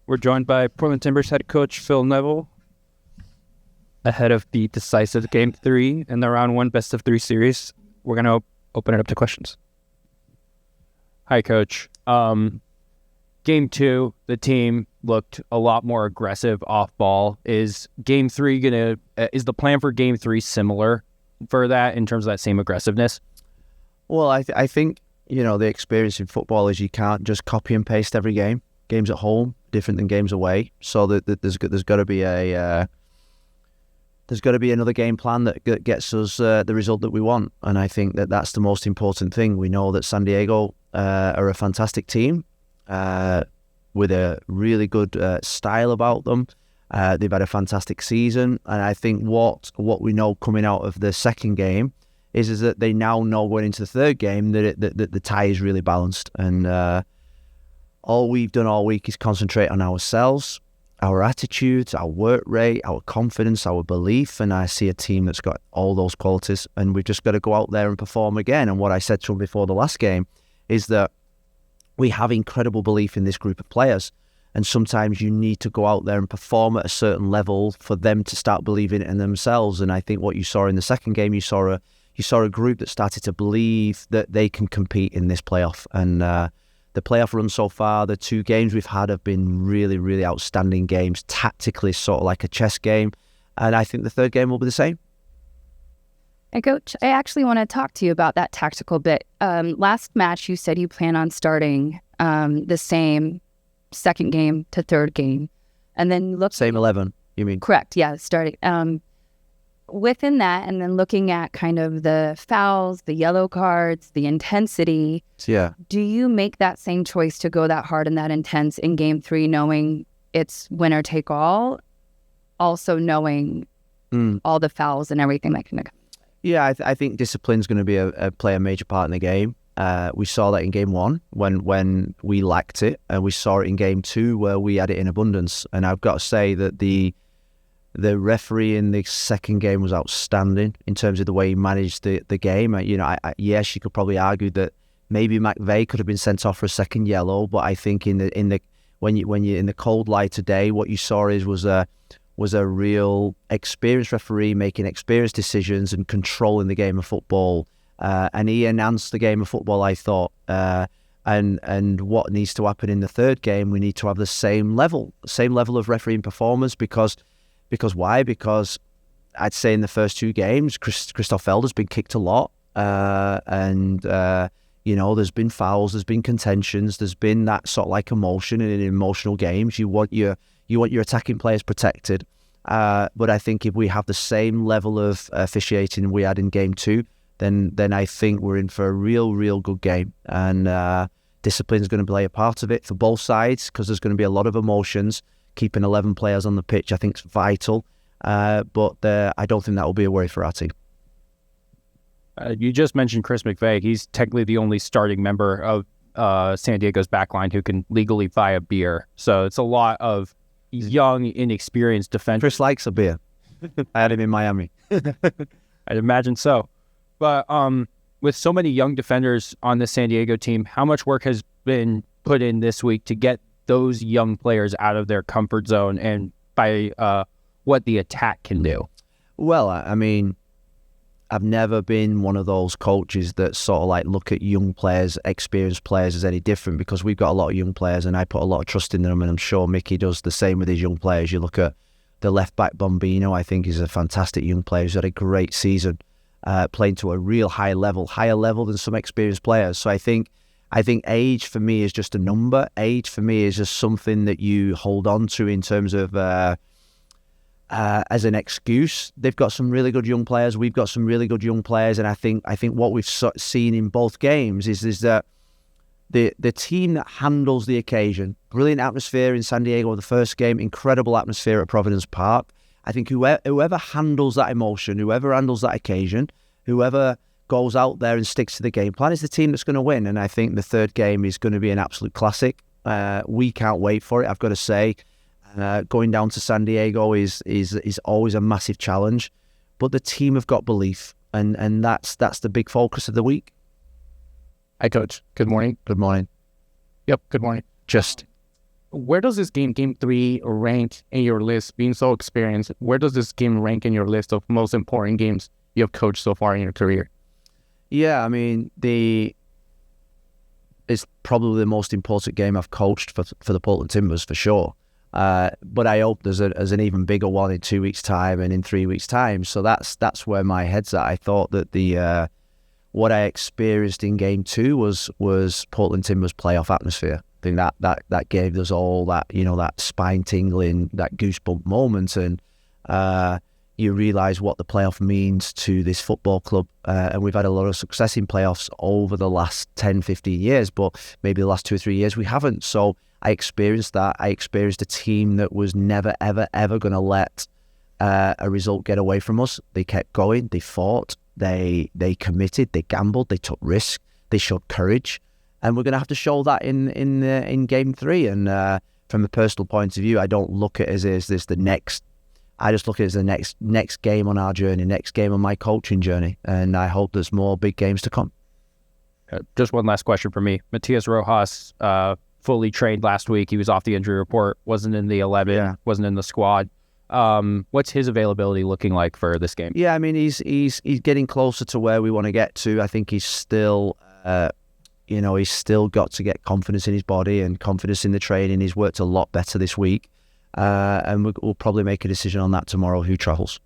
We're joined by Portland Timbers head coach Phil Neville ahead of the decisive Game 3 in the Round 1 best-of-3 series. We're going to open it up to questions. Hi, Coach. Game 2, the team looked a lot more aggressive off ball. Is Game 3 is the plan for Game 3 similar for that in terms of that same aggressiveness? Well, I think, the experience in football is you can't just copy and paste every game. Games at home, different than games away. So there's got to be another game plan that gets us the result that we want. And I think that's the most important thing. We know that San Diego are a fantastic team with a really good style about them. They've had a fantastic season. And I think what we know coming out of the second game is that they now know going into the third game that the tie is really balanced. And all we've done all week is concentrate on ourselves, our attitudes, our work rate, our confidence, our belief. And I see a team that's got all those qualities. And we've just got to go out there and perform again. And what I said to them before the last game is that we have incredible belief in this group of players. And sometimes you need to go out there and perform at a certain level for them to start believing in themselves. And I think what you saw in the second game, you saw a group that started to believe that they can compete in this playoff. And the playoff run so far, the 2 games we've had have been really, really outstanding games, tactically sort of like a chess game. And I think the third game will be the same. And Coach, I actually want to talk to you about that tactical bit. Last match, you said you plan on starting the same second game to third game. And then Same 11, you mean? Correct, yeah, starting. Within that, and then looking at kind of the fouls, the yellow cards, the intensity. Yeah. Do you make that same choice to go that hard and that intense in Game 3, knowing it's winner take all, also knowing all the fouls and everything that can come? Yeah, I think discipline's going to play a major part in the game. We saw that in Game 1 when we lacked it, and we saw it in Game 2 where we had it in abundance. And I've got to say that the referee in the second game was outstanding in terms of the way he managed the game. Yes, you could probably argue that maybe McVeigh could have been sent off for a second yellow, but I think when you're in the cold light today, what you saw was a real experienced referee making experienced decisions and controlling the game of football. And he enhanced the game of football, I thought. And what needs to happen in the third game, we need to have the same level of refereeing performance because why? Because I'd say in the first 2 games, Christoph Felder's been kicked a lot. There's been fouls, there's been contentions, there's been that sort of like emotion in emotional games. You want your attacking players protected. But I think if we have the same level of officiating we had in Game 2, then I think we're in for a real, real good game. And discipline is going to play a part of it for both sides because there's going to be a lot of emotions. Keeping 11 players on the pitch, I think, is vital. But I don't think that will be a worry for our team. You just mentioned Chris McVeigh. He's technically the only starting member of San Diego's backline who can legally buy a beer. So it's a lot of young, inexperienced defenders. Chris likes a beer. I had him in Miami. I'd imagine so. But with so many young defenders on the San Diego team, how much work has been put in this week to get those young players out of their comfort zone and by what the attack can do? Well, I mean, I've never been one of those coaches that sort of like look at young players, experienced players as any different because we've got a lot of young players and I put a lot of trust in them and I'm sure Mickey does the same with his young players. You look at the left back Bombino, I think he's a fantastic young player. He's had a great season, playing to a real higher level than some experienced players. So I think age for me is just a number. Age for me is just something that you hold on to in terms of as an excuse. They've got some really good young players. We've got some really good young players, and I think what we've seen in both games is that the team that handles the occasion, brilliant atmosphere in San Diego the first game, incredible atmosphere at Providence Park. I think whoever handles that emotion, whoever handles that occasion, whoever goes out there and sticks to the game plan is the team that's going to win. And I think the third game is going to be an absolute classic. We can't wait for it, I've got to say. Going down to San Diego is always a massive challenge, but the team have got belief, and that's the big focus of the week. Hi, Coach. Good morning. Good morning. Yep, good morning. Just where does this game 3, rank in your list? Being so experienced, where does this game rank in your list of most important games you have coached so far in your career? Yeah, I mean, it's probably the most important game I've coached for the Portland Timbers, for sure. But I hope there's an even bigger one in 2 weeks' time and in 3 weeks' time. So that's where my head's at. I thought that what I experienced in game 2 was Portland Timbers playoff atmosphere. I think that gave us all that, that spine tingling, that goosebump moment, and you realise what the playoff means to this football club. And we've had a lot of success in playoffs over the last 10, 15 years, but maybe the last 2 or 3 years we haven't. So I experienced that. I experienced a team that was never, ever, ever going to let a result get away from us. They kept going. They fought. They committed. They gambled. They took risks. They showed courage. And we're going to have to show that in game 3. And from a personal point of view, I don't look at it as this the next. I just look at it as the next game on our journey, next game on my coaching journey. And I hope there's more big games to come. Just one last question for me. Matias Rojas, fully trained last week. He was off the injury report, wasn't in the 11, wasn't in the squad. What's his availability looking like for this game? Yeah, I mean, he's getting closer to where we want to get to. I think he's still, he's still got to get confidence in his body and confidence in the training. He's worked a lot better this week. And we'll probably make a decision on that tomorrow, who travels.